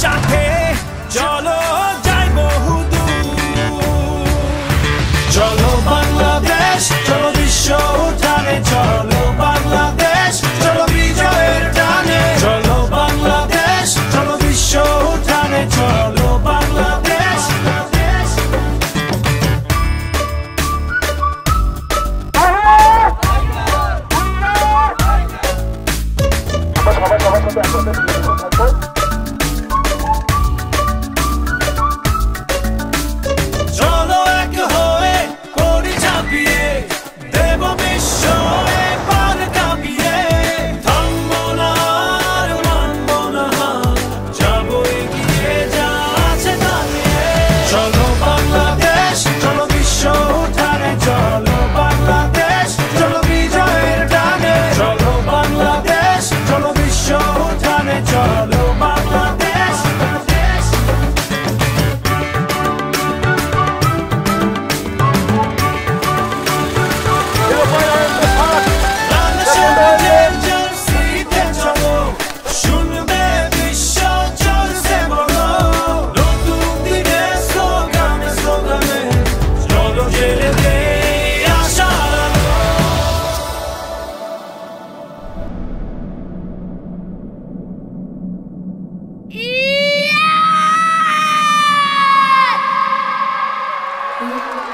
সাথে চলো যাই বহুদূর। চলো বাংলাদেশ, চলো বিশ্ব উঠানে, চলো বাংলাদেশ, চলো বিজয়ের টানে। চলো বাংলাদেশ, চলো বিশ্ব উঠানে, চলো বাংলাদেশ। চলো এক হয়ে করি ঝাঁপিয়ে, দেব বিশ্ব এবার কাঁপিয়ে। থামবো না আর মানবো না হার, যাবো এগিয়ে যা আছে দাঁড়িয়ে। চলো বাংলাদেশ, চলো বিশ্ব উঠানে, চলো বাংলাদেশ, চলো বিজয়ের টানে। চলো বাংলাদেশ, চলো বিশ্ব উঠানে, চলো বাংলাদেশ। বাংলাদেশের জার্সিতে চলো, শুনবে বিশ্ব জোরসে বলো। নতুন দিনের স্লোগানে স্লোগানে, চলো জেলে দেই আশার আলো। Yeah!